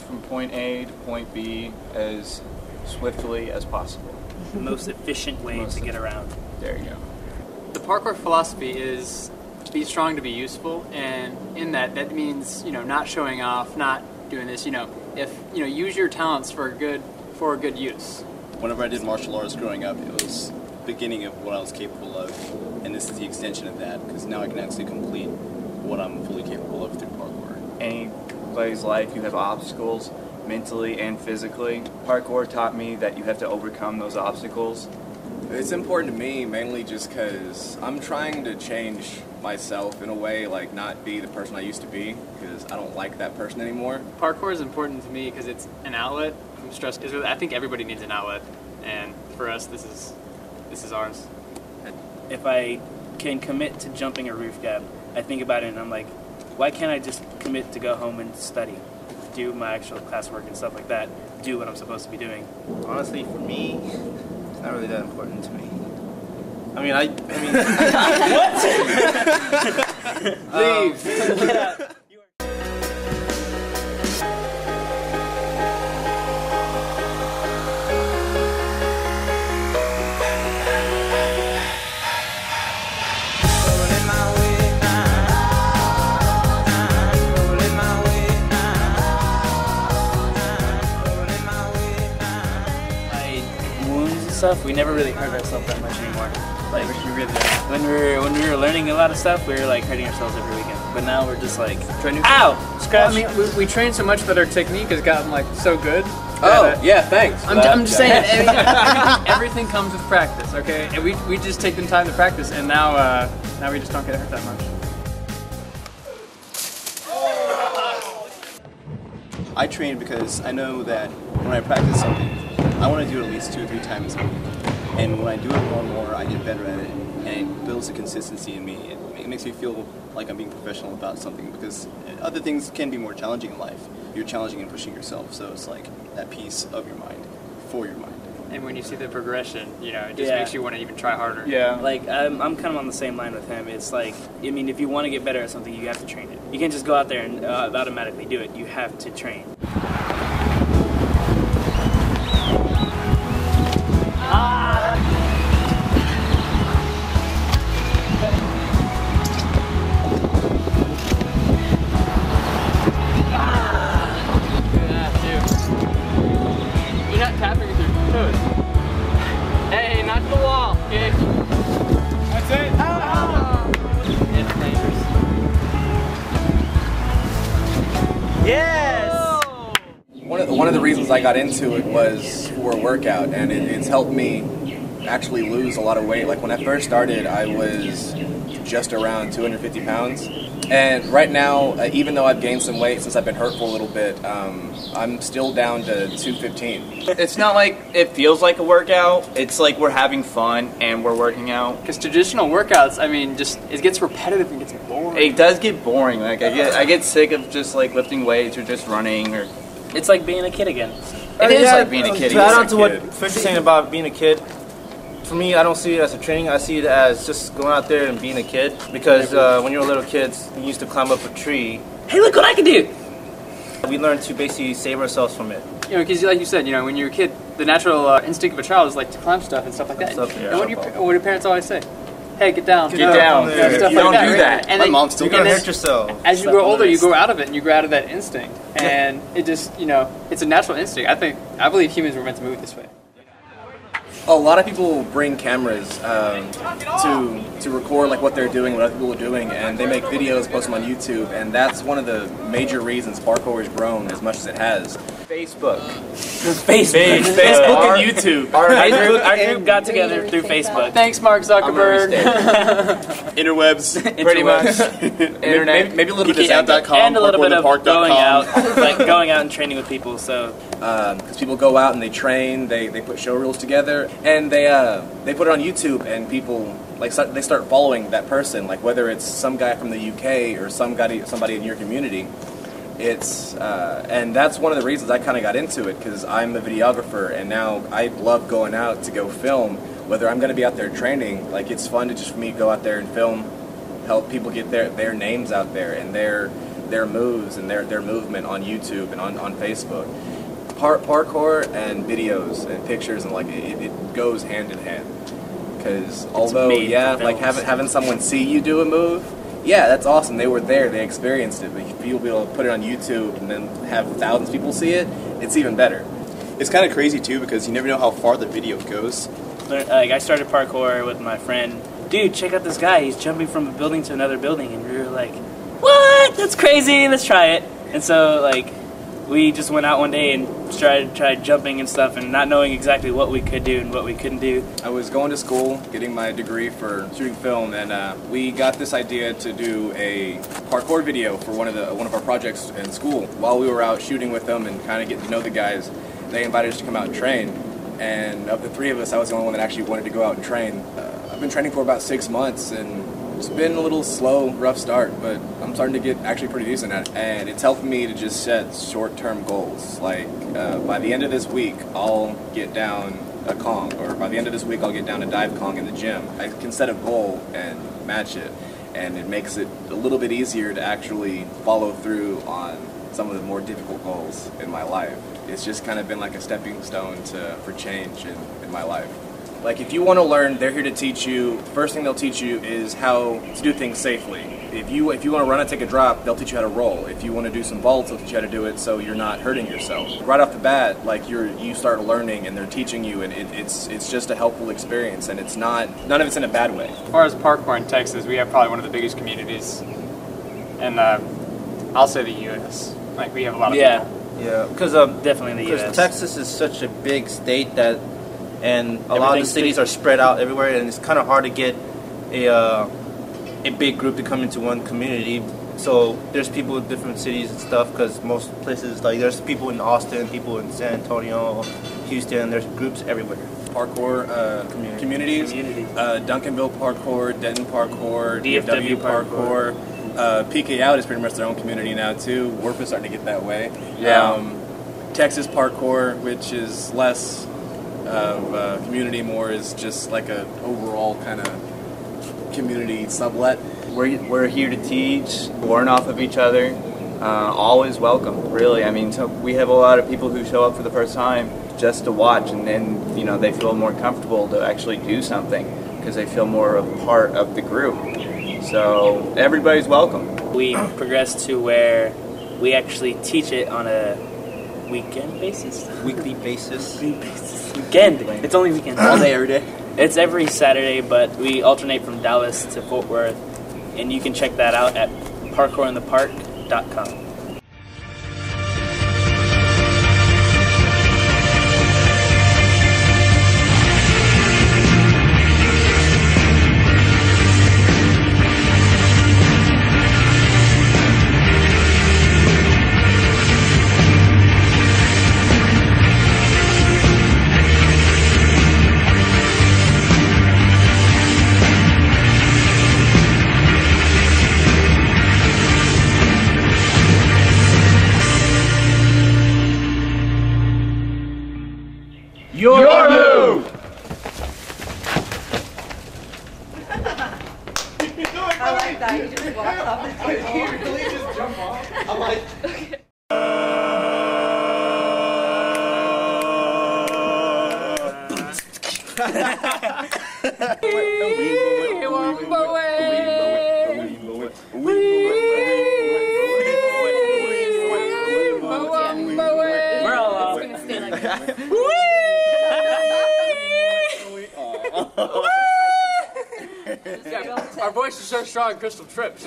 from point A to point B as swiftly as possible. The most efficient way to get around. There you go. The parkour philosophy is be strong to be useful, and in that means, you know, not showing off, not doing this, you know, if, you know, use your talents for good use. Whenever I did martial arts growing up, it was the beginning of what I was capable of, and this is the extension of that, because now I can actually complete what I'm fully capable of through parkour. Anybody's life, you have obstacles, mentally and physically. Parkour taught me that you have to overcome those obstacles. It's important to me mainly just because I'm trying to change myself in a way, like not be the person I used to be, because I don't like that person anymore. Parkour is important to me because it's an outlet from stress. I think everybody needs an outlet, and for us, this is ours. If I can commit to jumping a roof gap, I think about it and I'm like, why can't I just commit to go home and study, do my actual classwork and stuff like that, do what I'm supposed to be doing? Honestly, for me, it's not really that important to me. I mean, Leave. Get out. Stuff, we never really hurt ourselves that much anymore. Like when we were learning a lot of stuff, we were like hurting ourselves every weekend. But now we're just like, ow, scratch. Well, I mean, we train so much that our technique has gotten like so good. Oh, yeah, thanks. I'm just saying, everything comes with practice, okay? And we just take the time to practice, and now we just don't get hurt that much. I train because I know that when I practice something, I want to do it at least 2 or 3 times a week. And when I do it more and more, I get better at it, and it builds a consistency in me. It makes me feel like I'm being professional about something, because other things can be more challenging in life. You're challenging and pushing yourself, so it's like that piece of your mind, for your mind. And when you see the progression, you know, it just makes you want to even try harder. Yeah. Like, I'm kind of on the same line with him. It's like, I mean, if you want to get better at something, you have to train it. You can't just go out there and automatically do it. You have to train. You're not tapping with your toes. Hey, not to the wall. Kick. That's it. It's dangerous. Yes! One of the reasons I got into it was for a workout, and it's helped me actually lose a lot of weight. Like when I first started, I was just around 250 pounds. And right now, even though I've gained some weight since I've been hurt for a little bit, I'm still down to 215. It's not like it feels like a workout. It's like we're having fun and we're working out. Because traditional workouts, I mean, just it gets repetitive and gets boring. It does get boring. Like I get sick of just like lifting weights or just running or. It's like being a kid again. It is like being a kid. To add on to what Fisher's saying about being a kid, for me, I don't see it as a training. I see it as just going out there and being a kid. Because when you're little kids, we used to climb up a tree. Hey, look what I can do! We learned to basically save ourselves from it. You know, because like you said, you know, when you're a kid, the natural instinct of a child is like to climb stuff and stuff like that. And what do parents always say? Hey, get down. Get down. You know, stuff You like don't do that. And My mom still You're going to does. hurt yourself. As you grow older, you grow out of it, and you grow out of that instinct. And it just, you know, it's a natural instinct. I believe humans were meant to move this way. A lot of people bring cameras to record like what they're doing, what other people are doing, and they make videos, post them on YouTube, and that's one of the major reasons parkour has grown as much as it has. Facebook. Facebook and YouTube. Our group got together through Facebook. Thanks, Mark Zuckerberg. Interwebs, Pretty much. Internet. Maybe a little bit of And a little bit of going out, like going out and training with people. So because people go out and they train, they put show reels together, and they put it on YouTube, and people they start following that person, like whether it's some guy from the UK or somebody in your community. It's and that's one of the reasons I kind of got into it, because I'm a videographer, and now I love going out to go film. Whether I'm going to be out there training, like it's fun to just for me go out there and film, help people get their names out there and their their moves and their movement on YouTube and on Facebook. Parkour and videos and pictures and like it goes hand in hand. Because although like having someone see you do a move, yeah, that's awesome. They were there, they experienced it. But if you'll be able to put it on YouTube and then have thousands of people see it, it's even better. It's kind of crazy too because you never know how far the video goes. Like I started parkour with my friend. Dude, check out this guy. He's jumping from a building to another building, and we were like, "What? That's crazy! Let's try it." And so like we just went out one day and tried jumping and stuff, and not knowing exactly what we could do and what we couldn't do. I was going to school, getting my degree for shooting film, and we got this idea to do a parkour video for one of our projects in school. While we were out shooting with them and kind of getting to know the guys, they invited us to come out and train. And of the three of us, I was the only one that actually wanted to go out and train. I've been training for about 6 months, and it's been a little slow, rough start, but I'm starting to get actually pretty decent at it. And it's helping me to just set short-term goals. Like, by the end of this week, I'll get down a Kong, or by the end of this week, I'll get down a dive Kong in the gym. I can set a goal and match it, and it makes it a little bit easier to actually follow through on some of the more difficult goals in my life. It's just kind of been like a stepping stone for change in my life. Like, if you want to learn, they're here to teach you. The first thing they'll teach you is how to do things safely. If you want to run and take a drop, they'll teach you how to roll. If you want to do some vaults, they'll teach you how to do it so you're not hurting yourself. Right off the bat, like you start learning and they're teaching you, and it's just a helpful experience, and none of it's in a bad way. As far as parkour in Texas, we have probably one of the biggest communities, and I'll say the U.S. Like, we have a lot of people. Yeah, because Definitely the US. Texas is such a big state and a lot of the cities are spread out everywhere, and it's kind of hard to get a big group to come into one community. So there's people in different cities and stuff, because most places, like, there's people in Austin, people in San Antonio, Houston, there's groups everywhere. Parkour communities, Duncanville Parkour, Denton Parkour, DFW Parkour. PK Out is pretty much their own community now too. Warp is starting to get that way. Yeah. Texas Parkour, which is less of a community, more is just like a overall kind of community sublet. We're here to teach, learn off of each other. Always welcome, really. I mean, so we have a lot of people who show up for the first time just to watch, and then they feel more comfortable to actually do something because they feel more a part of the group. So everybody's welcome. We progressed to where we actually teach it on a weekend basis. Weekly basis. Weekend. It's only weekend. All day, every day. It's every Saturday, but we alternate from Dallas to Fort Worth, and you can check that out at parkourinthepark.com. Your move! I like that. You just walked off the table. He really just jump off. I'm like... We're all off. Gonna stay like that. Our voice is so strong, Crystal trips.